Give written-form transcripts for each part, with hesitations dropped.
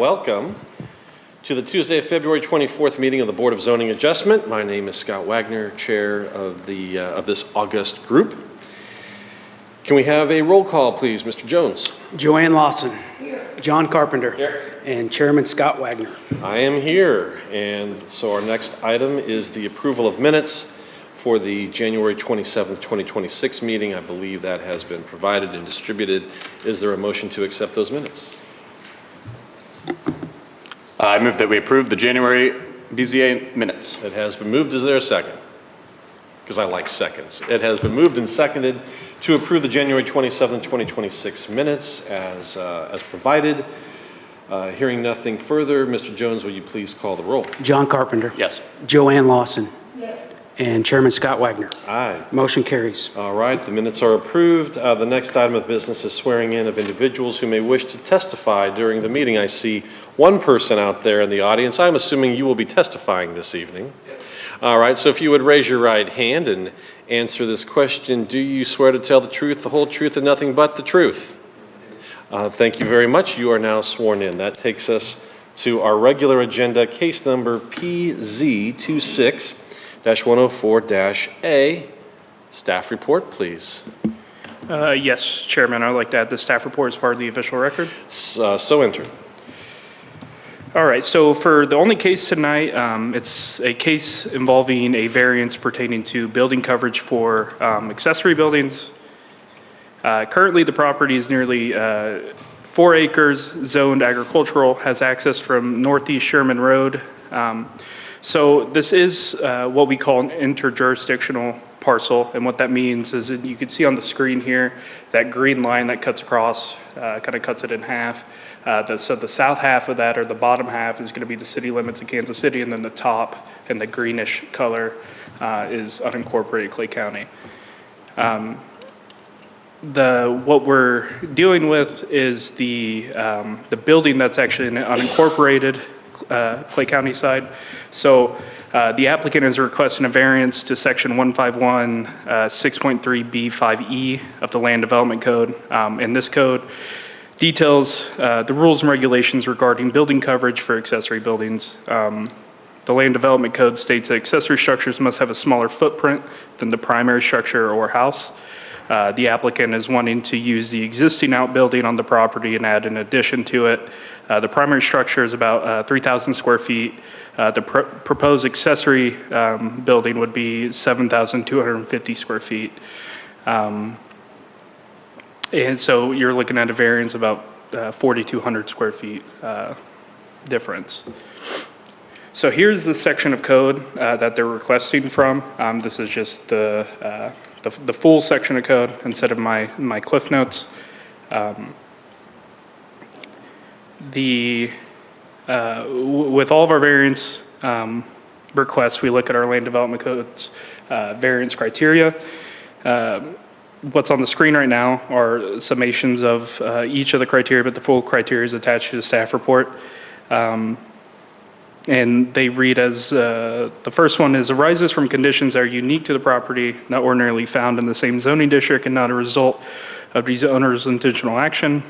welcome to the Tuesday, February 24th meeting of the Board of Zoning Adjustment. My name is Scott Wagner, chair of this august group. Can we have a roll call, please? Mr. Jones. Joanne Lawson. Here. John Carpenter. Here. And Chairman Scott Wagner. I am here. And so our next item is the approval of minutes for the January 27th, 2026 meeting. I believe that has been provided and distributed. Is there a motion to accept those minutes? I move that we approve the January BZA minutes. It has been moved. Is there a second? Because I like seconds. It has been moved and seconded to approve the January 27th, 2026 minutes as provided. Hearing nothing further, Mr. Jones, will you please call the roll? John Carpenter. Yes. Joanne Lawson. Yes. And Chairman Scott Wagner. Aye. Motion carries. All right, the minutes are approved. The next item of business is swearing in of individuals who may wish to testify during the meeting. I see one person out there in the audience. I'm assuming you will be testifying this evening. Yes. All right, so if you would raise your right hand and answer this question, do you swear to tell the truth, the whole truth, and nothing but the truth? Thank you very much. You are now sworn in. That takes us to our regular agenda, case number PZ26-104-A. Staff report, please. Yes, Chairman, I'd like to add the staff report as part of the official record. So entered. All right, so for the only case tonight, it's a case involving a variance pertaining to building coverage for accessory buildings. Currently, the property is nearly 4 acres, zoned agricultural, has access from Northeast Sherman Road. So this is what we call an interjurisdictional parcel, and what that means is that you can see on the screen here that green line that cuts across, kind of cuts it in half. So the south half of that, or the bottom half, is going to be the city limits of Kansas City, and then the top and the greenish color is unincorporated Clay County. What we're dealing with is the building that's actually in the unincorporated Clay County side. So the applicant is requesting a variance to section 151 6.3B5E of the Land Development Code. And this code details the rules and regulations regarding building coverage for accessory buildings. The Land Development Code states that accessory structures must have a smaller footprint than the primary structure or house. The applicant is wanting to use the existing outbuilding on the property and add an addition to it. The primary structure is about 3,000 square feet. The proposed accessory building would be 7,250 square feet. And so you're looking at a variance about 4,200 square feet difference. So here's the section of code that they're requesting from. This is just the full section of code instead of my cliff notes. With all of our variance requests, we look at our Land Development Code's variance criteria. What's on the screen right now are summations of each of the criteria, but the full criteria is attached to the staff report. And they read as, the first one is arises from conditions that are unique to the property, not ordinarily found in the same zoning district, and not a result of these owners' intentional action.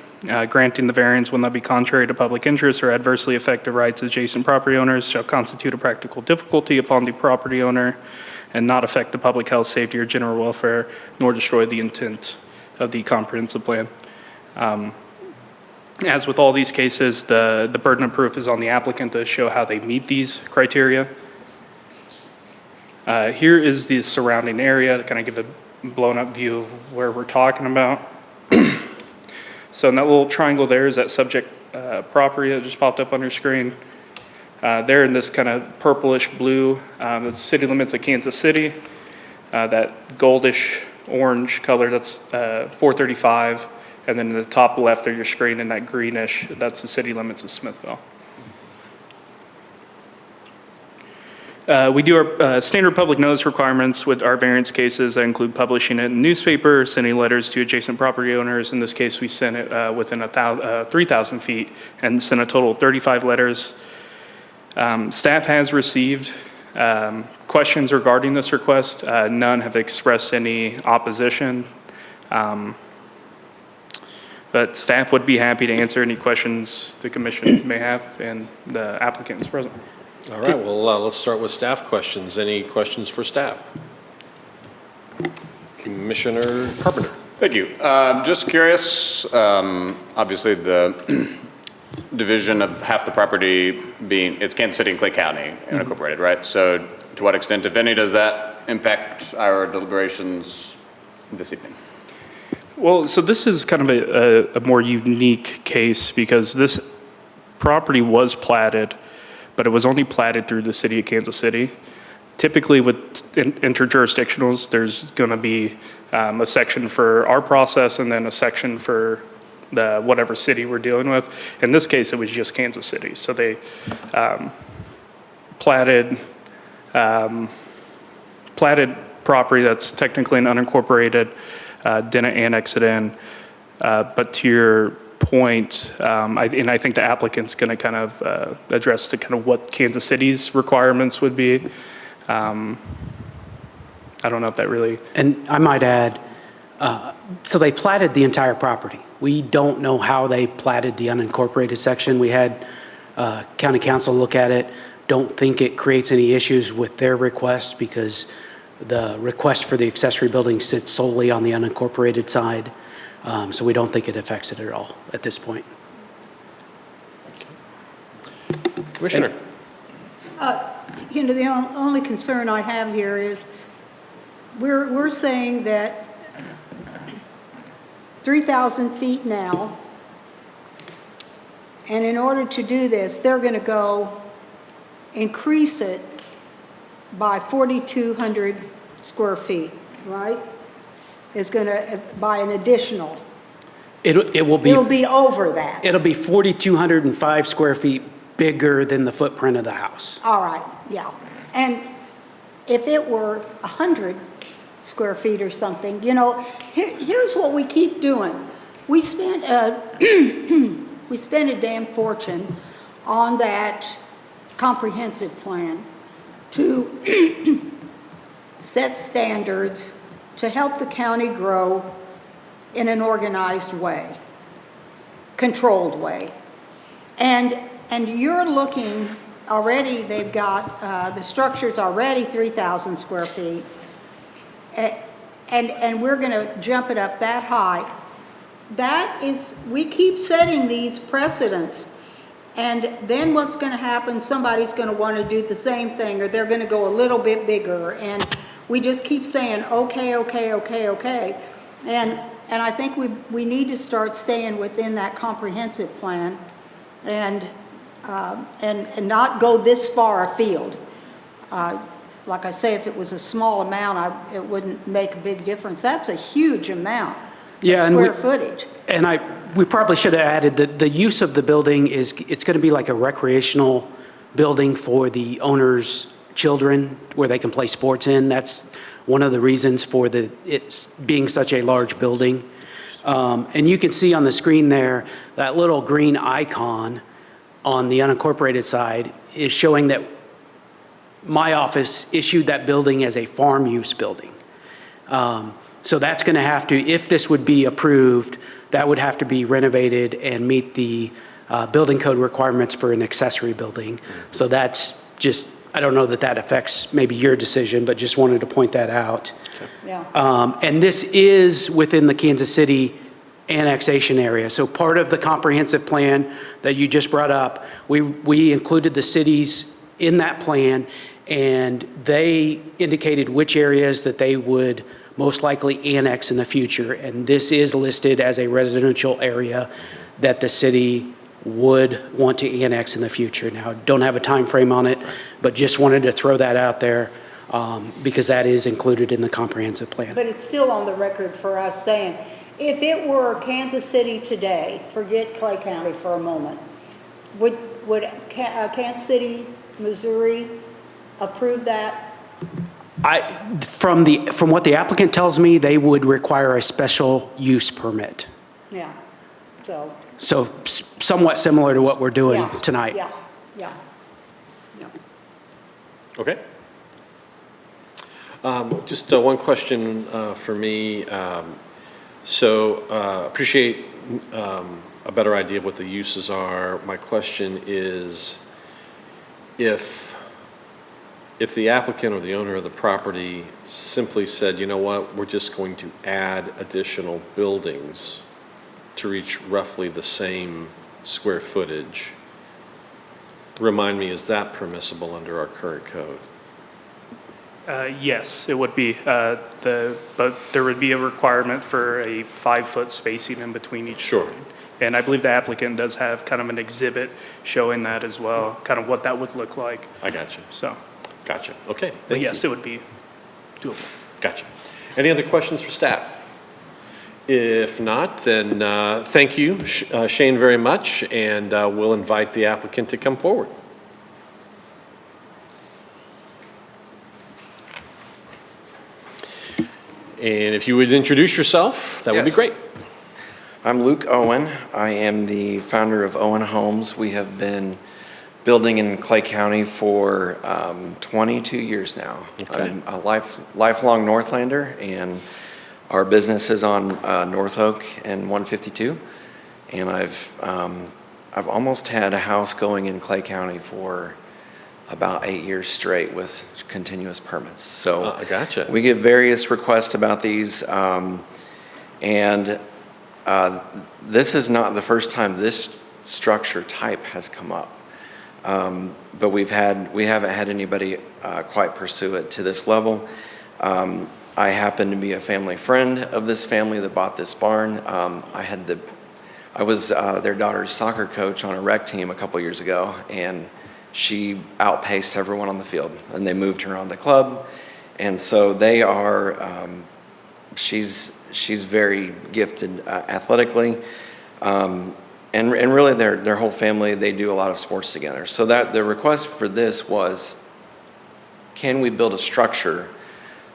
Granting the variance will not be contrary to public interest or adversely affect the rights of adjacent property owners, shall constitute a practical difficulty upon the property owner, and not affect the public health, safety, or general welfare, nor destroy the intent of the comprehensive plan. As with all these cases, the burden of proof is on the applicant to show how they meet these criteria. Here is the surrounding area to kind of give a blown up view of where we're talking about. So in that little triangle there is that subject property that just popped up on your screen. There in this kind of purplish blue, it's city limits of Kansas City. That goldish orange color, that's 435. And then in the top left of your screen in that greenish, that's the city limits of Smithville. We do our standard public notice requirements with our variance cases that include publishing it in the newspaper, sending letters to adjacent property owners. In this case, we sent it within 3,000 feet and sent a total of 35 letters. Staff has received questions regarding this request. None have expressed any opposition. But staff would be happy to answer any questions the commission may have, and the applicant is present. All right, well, let's start with staff questions. Any questions for staff? Commissioner Carpenter. Thank you. Just curious, obviously the division of half the property it's Kansas City and Clay County incorporated, right? So to what extent, if any, does that impact our deliberations this evening? Well, so this is kind of a more unique case because this property was platted, but it was only platted through the city of Kansas City. Typically with interjurisdictionals, there's going to be a section for our process and then a section for the whatever city we're dealing with. In this case, it was just Kansas City. So they platted property that's technically an unincorporated, didn't annex it in. But to your point, and I think the applicant's going to kind of address to kind of what Kansas City's requirements would be. I don't know if that really. And I might add, so they platted the entire property. We don't know how they platted the unincorporated section. We had county council look at it. Don't think it creates any issues with their request because the request for the accessory building sits solely on the unincorporated side. So we don't think it affects it at all at this point. Commissioner. You know, the only concern I have here is we're saying that 3,000 feet now, and in order to do this, they're going to go increase it by 4,200 square feet, right? Is going to by an additional. It'll be over that. It'll be 4,205 square feet bigger than the footprint of the house. All right, yeah. And if it were 100 square feet or something, you know, here's what we keep doing. We spent we spent a damn fortune on that comprehensive plan to set standards to help the county grow in an organized way, controlled way. And you're looking already, they've got, the structure's already 3,000 square feet. And we're going to jump it up that high. That is, we keep setting these precedents. And then what's going to happen, somebody's going to want to do the same thing, or they're going to go a little bit bigger. And we just keep saying, okay, okay, okay, okay. And I think we need to start staying within that comprehensive plan and not go this far afield. Like I say, if it was a small amount, it wouldn't make a big difference. That's a huge amount of square footage. And we probably should have added that the use of the building it's going to be like a recreational building for the owner's children where they can play sports in. That's one of the reasons for it's being such a large building. And you can see on the screen there, that little green icon on the unincorporated side is showing that my office issued that building as a farm use building. So that's going to have to, if this would be approved, that would have to be renovated and meet the building code requirements for an accessory building. So that's just, I don't know that affects maybe your decision, but just wanted to point that out. Yeah. And this is within the Kansas City annexation area. So part of the comprehensive plan that you just brought up, we included the cities in that plan, and they indicated which areas that they would most likely annex in the future. And this is listed as a residential area that the city would want to annex in the future. Now, don't have a time frame on it, but just wanted to throw that out there because that is included in the comprehensive plan. But it's still on the record for us saying, if it were Kansas City today, forget Clay County for a moment, would Kansas City, Missouri approve that? From what the applicant tells me, they would require a special use permit. Yeah, so. So somewhat similar to what we're doing Yeah, tonight. Yeah, yeah. Okay. Just one question for me. So appreciate a better idea of what the uses are. My question is, if the applicant or the owner of the property simply said, you know what, we're just going to add additional buildings to reach roughly the same square footage, remind me, is that permissible under our current code? Yes, it would be, but there would be a requirement for a 5-foot spacing in between each Sure. building. And I believe the applicant does have kind of an exhibit showing that as well, kind of what that would look like, I got you. so. Gotcha. Okay, But thank you. yes, it would be doable. Gotcha. Any other questions for staff? If not, then thank you, Shane, very much, and we'll invite the applicant to come forward. And if you would introduce yourself, that would be Yes. great. I'm Luke Owen. I am the founder of Owen Homes. We have been building in Clay County for 22 years now. Okay. I'm a lifelong Northlander, and our business is on North Oak and 152. And I've almost had a house going in Clay County for about 8 years straight with continuous permits. So Gotcha. we get various requests about these, and this is not the first time this structure type has come up. But we haven't had anybody quite pursue it to this level. I happen to be a family friend of this family that bought this barn. I was their daughter's soccer coach on a rec team a couple years ago, and she outpaced everyone on the field, and they moved her on the club. And so they are, she's very gifted athletically. And really their whole family, they do a lot of sports together. So that the request for this was, can we build a structure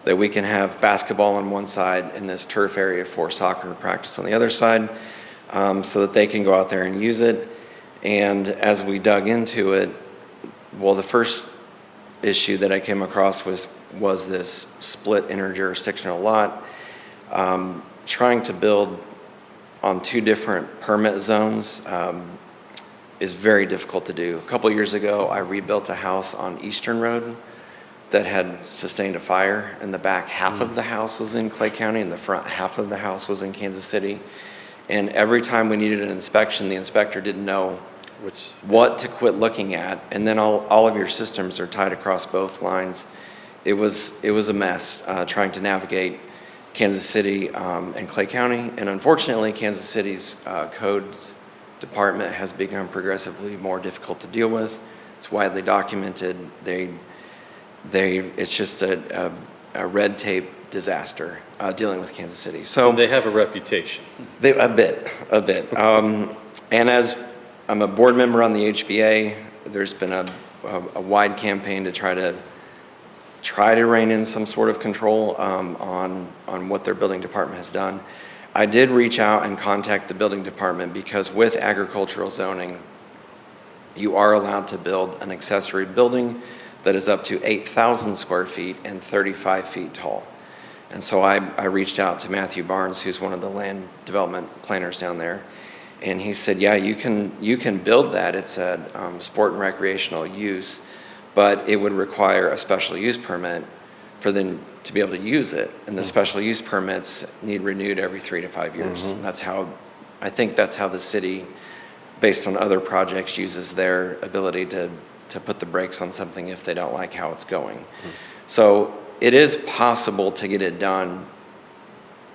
that we can have basketball on one side and this turf area for soccer practice on the other side, so that they can go out there and use it. And as we dug into it, well, the first issue that I came across was this split interjurisdictional lot. Trying to build on 2 different permit zones is very difficult to do. A couple years ago, I rebuilt a house on Eastern Road that had sustained a fire, and the back half of the house was in Clay County and the front half of the house was in Kansas City. And every time we needed an inspection, the inspector didn't know what to quit looking at, and then all of your systems are tied across both lines. It was a mess trying to navigate Kansas City and Clay County, and unfortunately, Kansas City's codes department has become progressively more difficult to deal with. It's widely documented. It's just a red tape disaster dealing with Kansas City. So They have a reputation. a bit. And as I'm a board member on the HBA, there's been a wide campaign to try to rein in some sort of control on what their building department has done. I did reach out and contact the building department because with agricultural zoning, you are allowed to build an accessory building that is up to 8,000 square feet and 35 feet tall. And so I reached out to Matthew Barnes, who's one of the land development planners down there, and he said, yeah, you can build that. It's a sport and recreational use, but it would require a special use permit for them to be able to use it. And the special use permits need renewed every 3 to 5 years. And I think that's how the city, based on other projects, uses their ability to put the brakes on something if they don't like how it's going. So it is possible to get it done,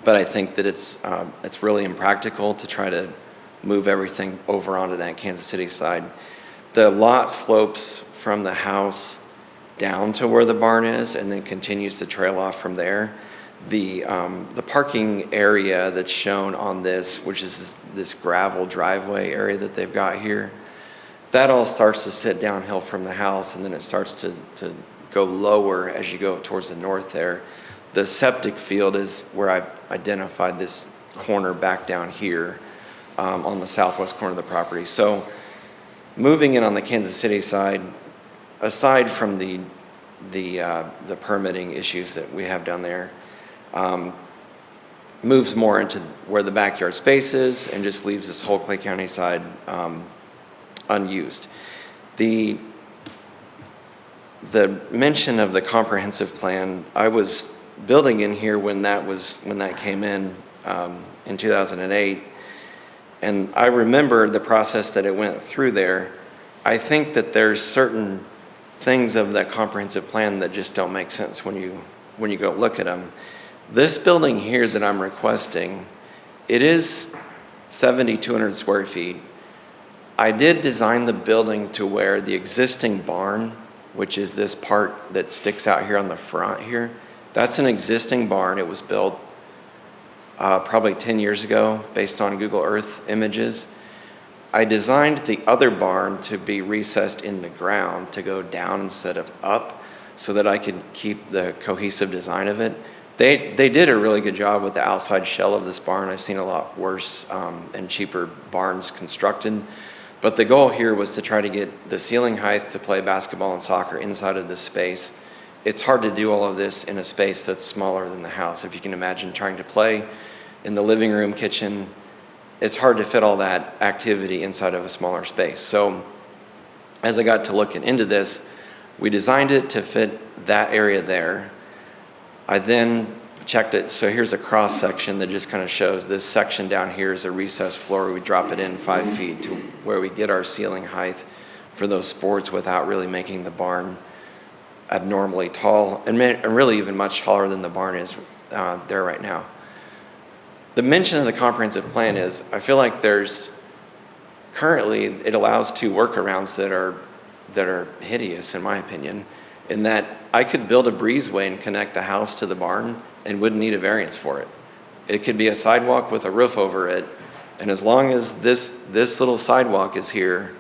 but I think that it's really impractical to try to move everything over onto that Kansas City side. The lot slopes from the house down to where the barn is and then continues to trail off from there. The parking area that's shown on this, which is this gravel driveway area that they've got here, that all starts to sit downhill from the house, and then it starts to go lower as you go towards the north there. The septic field is where I've identified this corner back down here on the southwest corner of the property. So moving in on the Kansas City side, aside from the permitting issues that we have down there, moves more into where the backyard space is and just leaves this whole Clay County side unused. The mention of the comprehensive plan, I was building in here when that came in 2008, and I remember the process that it went through there. I think that there's certain things of that comprehensive plan that just don't make sense when you go look at them. This building here that I'm requesting, it is 7,200 square feet. I did design the building to where the existing barn, which is this part that sticks out here on the front here, that's an existing barn. It was built probably 10 years ago based on Google Earth images. I designed the other barn to be recessed in the ground to go down instead of up so that I could keep the cohesive design of it. They did a really good job with the outside shell of this barn. I've seen a lot worse and cheaper barns constructed. But the goal here was to try to get the ceiling height to play basketball and soccer inside of this space. It's hard to do all of this in a space that's smaller than the house. If you can imagine trying to play in the living room, kitchen, it's hard to fit all that activity inside of a smaller space. So as I got to looking into this, we designed it to fit that area there. I then checked it, so here's a cross section that just kind of shows this section down here is a recessed floor. We drop it in 5 feet to where we get our ceiling height for those sports without really making the barn abnormally tall, and really even much taller than the barn is there right now. The mention of the comprehensive plan is, I feel like currently it allows two workarounds that are hideous in my opinion, in that I could build a breezeway and connect the house to the barn and wouldn't need a variance for it. It could be a sidewalk with a roof over it, and as long as this little sidewalk is here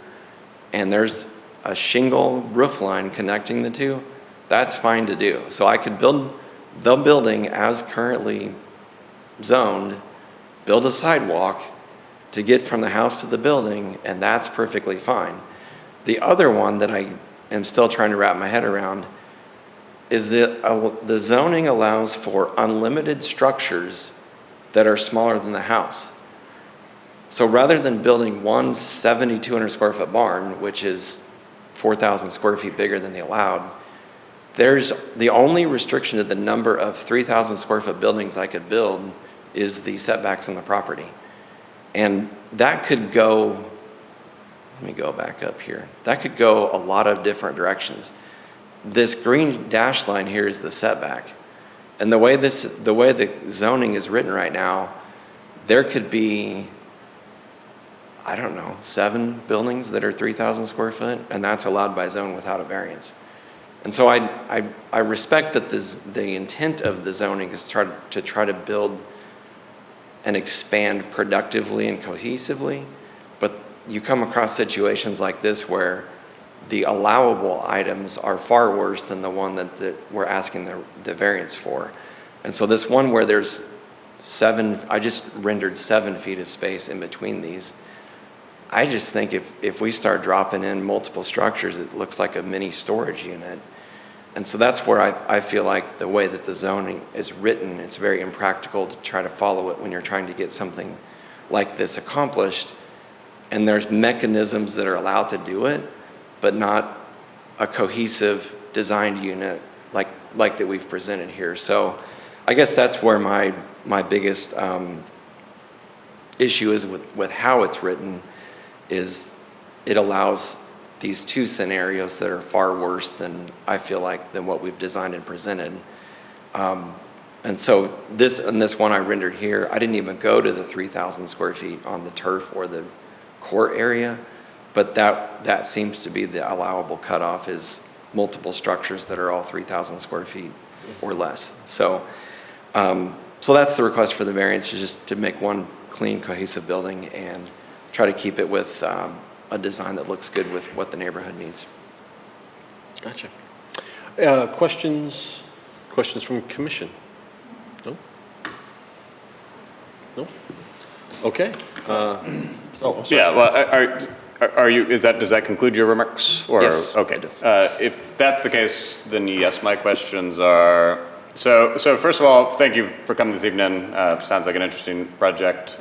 and there's a shingle roof line connecting the two, that's fine to do. So I could build the building as currently zoned, build a sidewalk to get from the house to the building, and that's perfectly fine. The other one that I am still trying to wrap my head around is the zoning allows for unlimited structures that are smaller than the house. So rather than building one 7,200 square foot barn, which is 4,000 square feet bigger than the allowed, there's the only restriction to the number of 3,000 square foot buildings I could build is the setbacks on the property. And that could go, let me go back up here. That could go a lot of different directions. This green dashed line here is the setback. And the way the zoning is written right now, there could be, I don't know, 7 buildings that are 3,000 square foot, and that's allowed by zone without a variance. And so I respect that the intent of the zoning is to try to build and expand productively and cohesively, but you come across situations like this where the allowable items are far worse than the one that we're asking the variance for. And so this one where there's 7, I just rendered 7 feet of space in between these. I just think if we start dropping in multiple structures, it looks like a mini storage unit. And so that's where I feel like the way that the zoning is written, it's very impractical to try to follow it when you're trying to get something like this accomplished. And there's mechanisms that are allowed to do it, but not a cohesive designed unit like that we've presented here. So I guess that's where my biggest issue is with how it's written, is it allows these 2 scenarios that are far worse than I feel like than what we've designed and presented. And so this one I rendered here, I didn't even go to the 3,000 square feet on the turf or the court area, but that seems to be the allowable cutoff, is multiple structures that are all 3,000 square feet or less. So that's the request for the variance, is just to make one clean, cohesive building and try to keep it with a design that looks good with what the neighborhood needs. Gotcha. Questions from commission? No? No? Okay. Sorry. Yeah, well, does that conclude your remarks? Or, Yes, okay. it does. If that's the case, then yes, my questions are, So first of all, thank you for coming this evening. Sounds like an interesting project.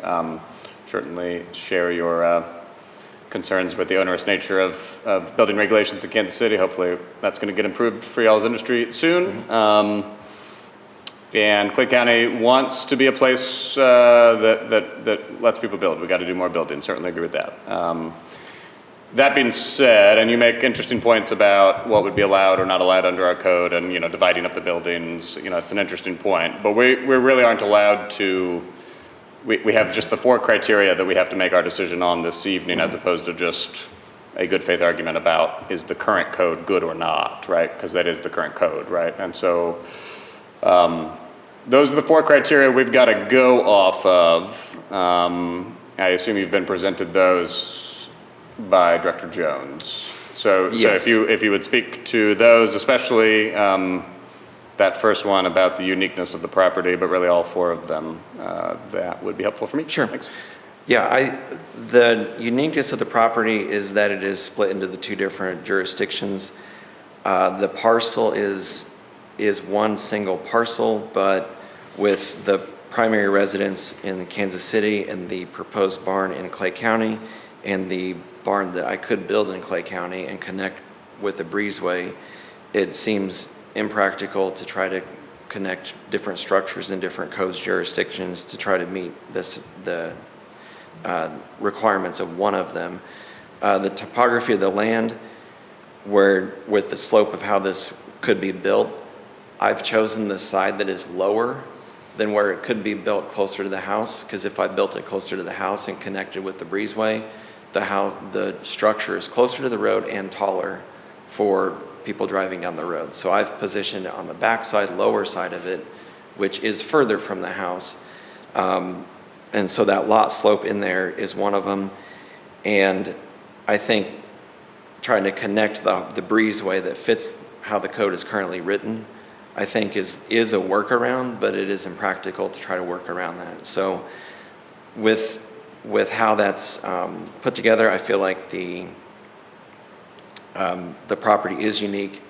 Certainly share your concerns with the onerous nature of building regulations in Kansas City. Hopefully that's going to get improved for y'all's industry soon. And Clay County wants to be a place that lets people build. We got to do more building. Certainly agree with that. That being said, and you make interesting points about what would be allowed or not allowed under our code, and dividing up the buildings. It's an interesting point. But we really aren't allowed to. We have just the 4 criteria that we have to make our decision on this evening, as opposed to just a good faith argument about is the current code good or not, right? Because that is the current code, right? And so those are the 4 criteria we've got to go off of. I assume you've been presented those by Director Jones. So Yes. if you would speak to those, especially that first one about the uniqueness of the property, but really all 4 of them, that would be helpful for me. Sure. Thanks. Yeah, the uniqueness of the property is that it is split into the 2 different jurisdictions. The parcel is one single parcel, but with the primary residence in Kansas City and the proposed barn in Clay County and the barn that I could build in Clay County and connect with the breezeway, it seems impractical to try to connect different structures in different codes jurisdictions to try to meet the requirements of one of them. The topography of the land, where with the slope of how this could be built, I've chosen the side that is lower than where it could be built closer to the house, because if I built it closer to the house and connected with the breezeway, the structure is closer to the road and taller for people driving down the road. So I've positioned it on the backside, lower side of it, which is further from the house. And so that lot slope in there is one of them. And I think trying to connect the breezeway that fits how the code is currently written, I think is a workaround, but it is impractical to try to work around that. So with how that's put together, I feel like the property is unique,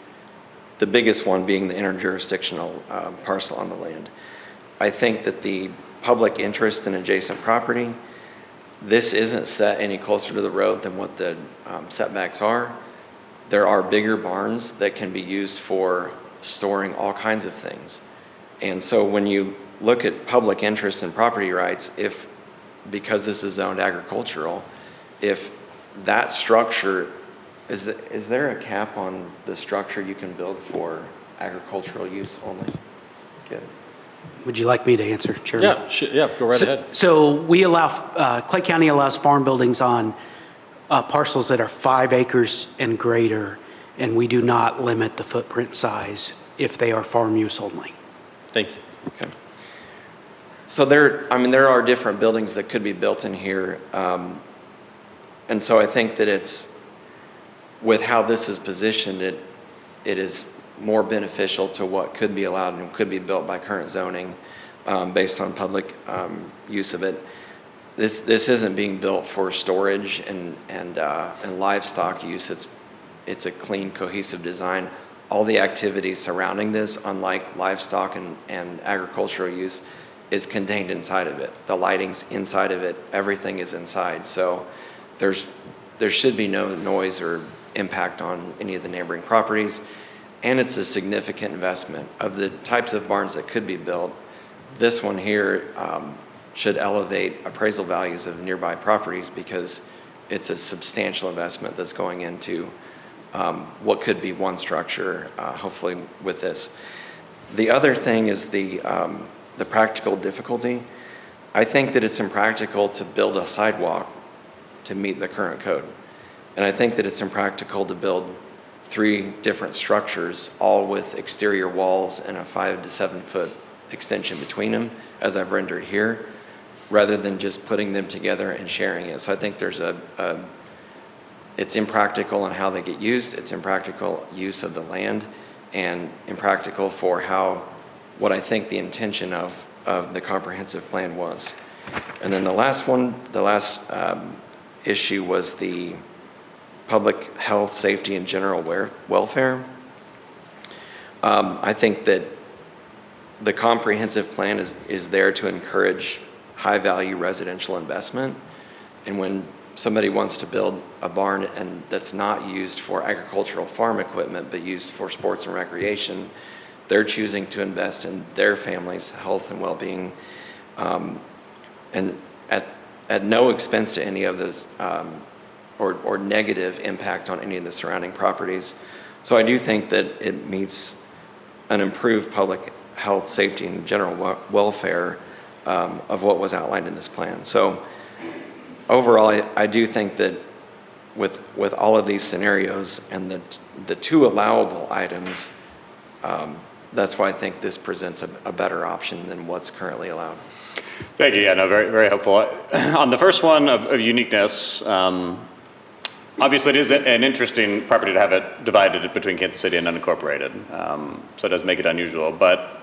the biggest one being the interjurisdictional parcel on the land. I think that the public interest in adjacent property, this isn't set any closer to the road than what the setbacks are. There are bigger barns that can be used for storing all kinds of things. And so when you look at public interest in property rights, because this is zoned agricultural, if that structure, is there a cap on the structure you can build for agricultural use only? Good. Would you like me to answer, Chairman? Yeah, go right ahead. So we allow, Clay County allows farm buildings on parcels that are 5 acres and greater, and we do not limit the footprint size if they are farm use only. Thank you. Okay. So there are different buildings that could be built in here. And so I think that with how this is positioned, it is more beneficial to what could be allowed and could be built by current zoning based on public use of it. This isn't being built for storage and livestock use. It's a clean, cohesive design. All the activities surrounding this, unlike livestock and agricultural use, is contained inside of it. The lighting's inside of it. Everything is inside. So there should be no noise or impact on any of the neighboring properties. And it's a significant investment. Of the types of barns that could be built, this one here should elevate appraisal values of nearby properties because it's a substantial investment that's going into what could be one structure, hopefully with this. The other thing is the practical difficulty. I think that it's impractical to build a sidewalk to meet the current code. And I think that it's impractical to build 3 different structures, all with exterior walls and a 5 to 7 foot extension between them, as I've rendered here, rather than just putting them together and sharing it. So I think there's it's impractical on how they get used, it's impractical use of the land, and impractical for what I think the intention of the comprehensive plan was. And then the last issue was the public health, safety, and general welfare. I think that the comprehensive plan is there to encourage high-value residential investment. And when somebody wants to build a barn and that's not used for agricultural farm equipment, but used for sports and recreation, they're choosing to invest in their family's health and well-being, and at no expense to any of those, or negative impact on any of the surrounding properties. So I do think that it meets an improved public health, safety, and general welfare of what was outlined in this plan. So overall, I do think that with all of these scenarios and the two allowable items, that's why I think this presents a better option than what's currently allowed. Thank you. Yeah, no, very, very helpful. On the first one of uniqueness, obviously it is an interesting property to have it divided between Kansas City and unincorporated. So it does make it unusual, but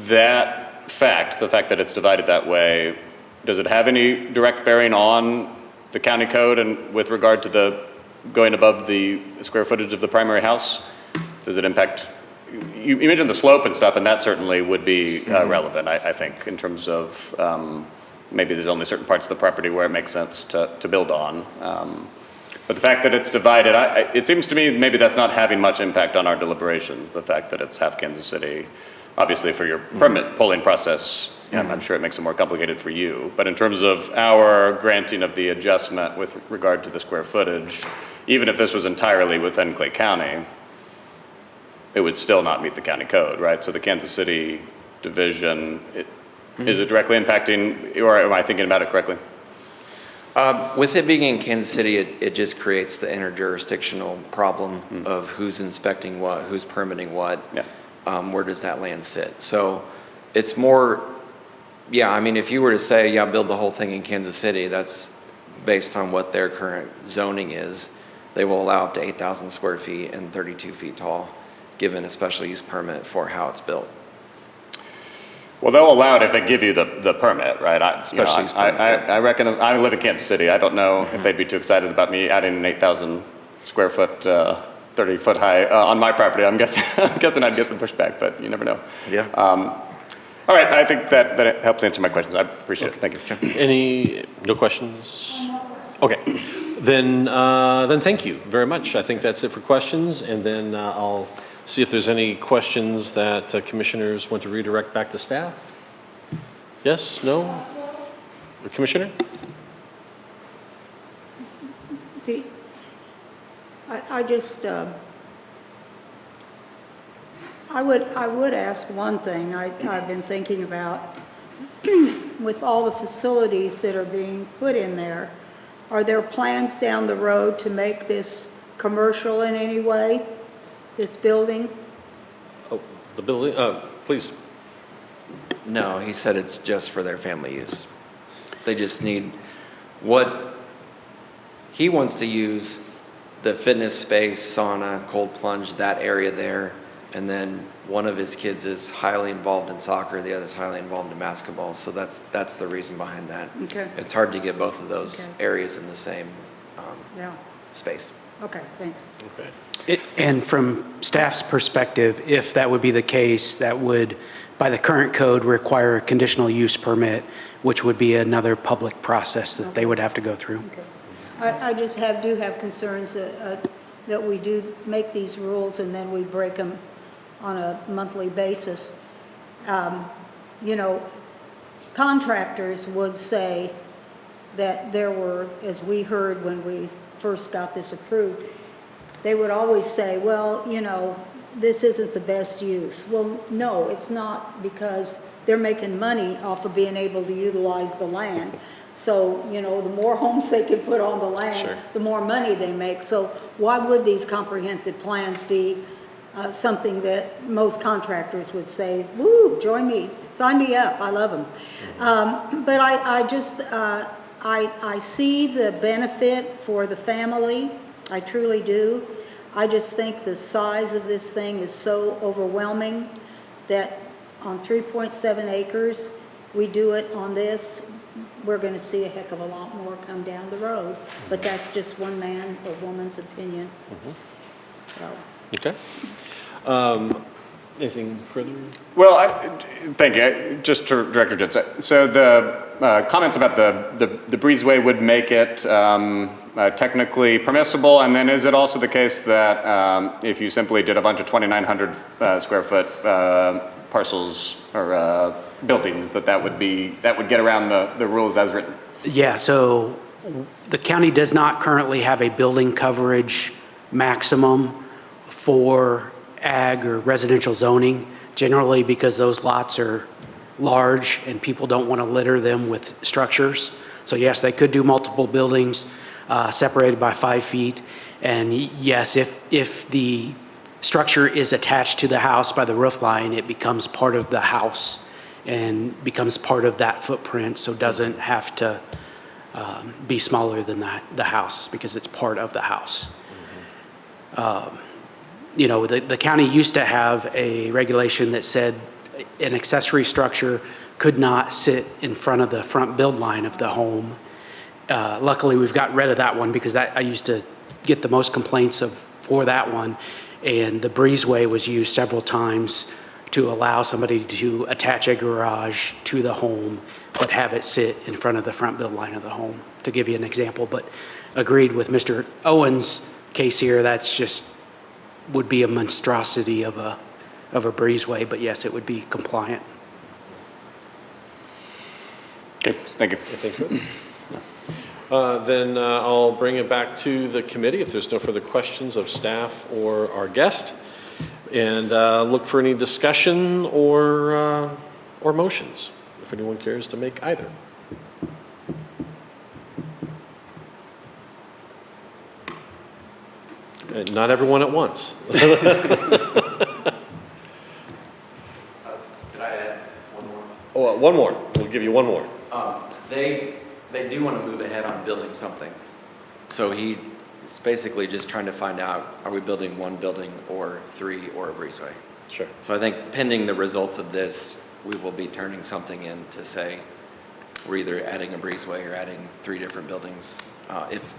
that fact, the fact that it's divided that way, does it have any direct bearing on the county code and with regard to the going above the square footage of the primary house? Does it impact, you mentioned the slope and stuff, and that certainly would be relevant, I think, in terms of maybe there's only certain parts of the property where it makes sense to build on. But the fact that it's divided, it seems to me maybe that's not having much impact on our deliberations, the fact that it's half Kansas City. Obviously for your permit pulling process, I'm sure it makes it more complicated for you. But in terms of our granting of the adjustment with regard to the square footage, even if this was entirely within Clay County, it would still not meet the county code, right? So the Kansas City division, is it directly impacting, or am I thinking about it correctly? With it being in Kansas City, it just creates the interjurisdictional problem of who's inspecting what, who's permitting what, where does that land sit? So it's more, I mean, if you were to say, build the whole thing in Kansas City, that's based on what their current zoning is. They will allow up to 8,000 square feet and 32 feet tall, given a special use permit for how it's built. Well, they'll allow it if they give you the permit, right? Special use permit. I reckon, I live in Kansas City. I don't know if they'd be too excited about me adding an 8,000 square foot, 30 foot high on my property. I'm guessing I'd get the pushback, but you never know. Yeah. All right, I think that helps answer my questions. I appreciate it. Thank you. No questions? Okay, then thank you very much. I think that's it for questions, and then I'll see if there's any questions that commissioners want to redirect back to staff. Yes, no? Commissioner? I just, I would ask one thing I've been thinking about. With all the facilities that are being put in there, are there plans down the road to make this commercial in any way, this building? Oh, the building, please. No, he said it's just for their family use. They just need what he wants to use, the fitness space, sauna, cold plunge, that area there. And then one of his kids is highly involved in soccer, the other is highly involved in basketball. So that's the reason behind that. Okay. It's hard to get both of those areas in the same Yeah, space. okay, thanks. Okay. And from staff's perspective, if that would be the case, that would, by the current code, require a conditional use permit, which would be another public process that they would have to go through. Okay. I just do have concerns that we do make these rules and then we break them on a monthly basis. You know, contractors would say that there were, as we heard when we first got this approved, they would always say, well, you know, this isn't the best use. Well, no, it's not, because they're making money off of being able to utilize the land. So, you know, the more homes they can put on the land, Sure. the more money they make. So why would these comprehensive plans be something that most contractors would say, woo, join me, sign me up, I love them. But I see the benefit for the family, I truly do. I just think the size of this thing is so overwhelming that on 3.7 acres, we do it on this, we're going to see a heck of a lot more come down the road. But that's just one man or woman's opinion. So. Okay. Anything further? Well, thank you. Just to Director Jones. So the comments about the breezeway would make it technically permissible, and then is it also the case that if you simply did a bunch of 2,900 square foot parcels or buildings, that would get around the rules as written? Yeah, so the county does not currently have a building coverage maximum for ag or residential zoning, generally because those lots are large and people don't want to litter them with structures. So yes, they could do multiple buildings separated by 5 feet. And yes, if the structure is attached to the house by the roof line, it becomes part of the house and becomes part of that footprint, so doesn't have to be smaller than the house because it's part of the house. You know, the county used to have a regulation that said an accessory structure could not sit in front of the front build line of the home. Luckily, we've got rid of that one because I used to get the most complaints for that one. And the breezeway was used several times to allow somebody to attach a garage to the home, but have it sit in front of the front build line of the home, to give you an example. But agreed with Mr. Owen's case here, that's just would be a monstrosity of a breezeway, but yes, it would be compliant. Okay, thank you. Anything further? Then I'll bring it back to the committee if there's no further questions of staff or our guest, and look for any discussion or motions, if anyone cares to make either. Not everyone at once. Could I add one more? Oh, one more. We'll give you one more. They do want to move ahead on building something. So he's basically just trying to find out, are we building one building or 3 or a breezeway? Sure. So I think pending the results of this, we will be turning something in to say we're either adding a breezeway or adding 3 different buildings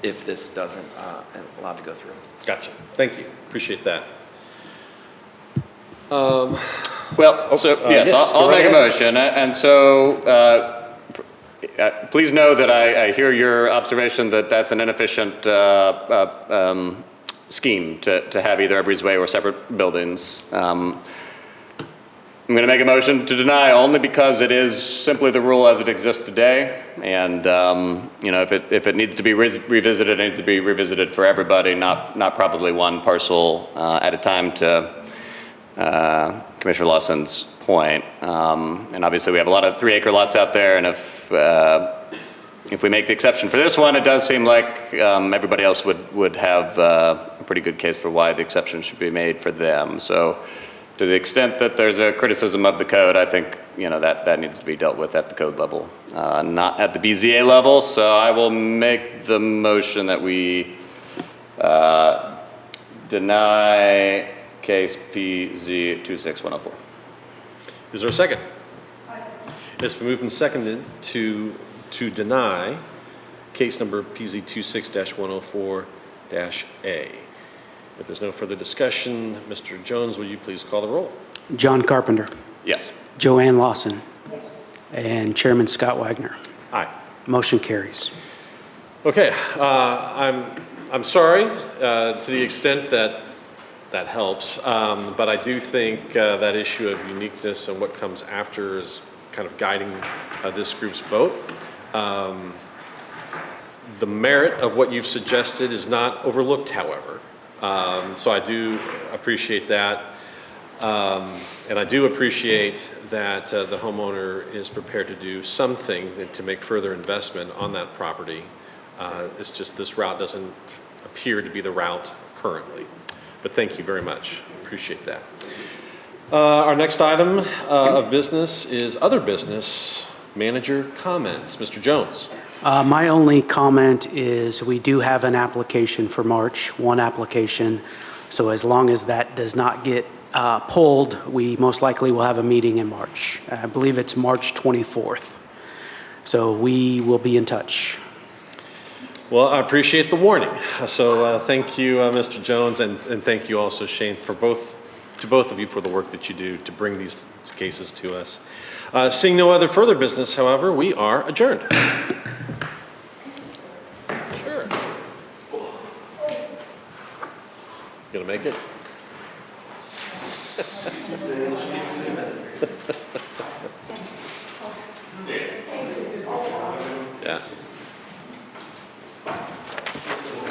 if this doesn't allow to go through. Gotcha. Thank you. Appreciate that. Well, so yes, yes, go I'll right make a ahead. motion. And so please know that I hear your observation that that's an inefficient scheme to have either a breezeway or separate buildings. I'm going to make a motion to deny only because it is simply the rule as it exists today. And, you know, if it needs to be revisited, it needs to be revisited for everybody, not probably one parcel at a time, to Commissioner Lawson's point. And obviously we have a lot of 3-acre lots out there, and if we make the exception for this one, it does seem like everybody else would have a pretty good case for why the exception should be made for them. So to the extent that there's a criticism of the code, I think, you know, that needs to be dealt with at the code level, not at the BZA level. So I will make the motion that we deny case PZ 26104. Is there a second? It's been moved and seconded to deny case number PZ 26-104-A. If there's no further discussion, Mr. Jones, will you please call the roll? John Carpenter, Yes. Joanne Lawson, and Chairman Scott Wagner. Aye. Motion carries. Okay, I'm sorry to the extent that helps, but I do think that issue of uniqueness and what comes after is kind of guiding this group's vote. The merit of what you've suggested is not overlooked, however. So I do appreciate that. And I do appreciate that the homeowner is prepared to do something to make further investment on that property. It's just this route doesn't appear to be the route currently. But thank you very much. Appreciate that. Our next item of business is other business manager comments. Mr. Jones. My only comment is we do have an application for March, one application. So as long as that does not get pulled, we most likely will have a meeting in March. I believe it's March 24th. So we will be in touch. Well, I appreciate the warning. So thank you, Mr. Jones, and thank you also, Shane, for both to both of you for the work that you do to bring these cases to us. Seeing no other further business, however, we are adjourned. Sure. Gonna make it? Yeah.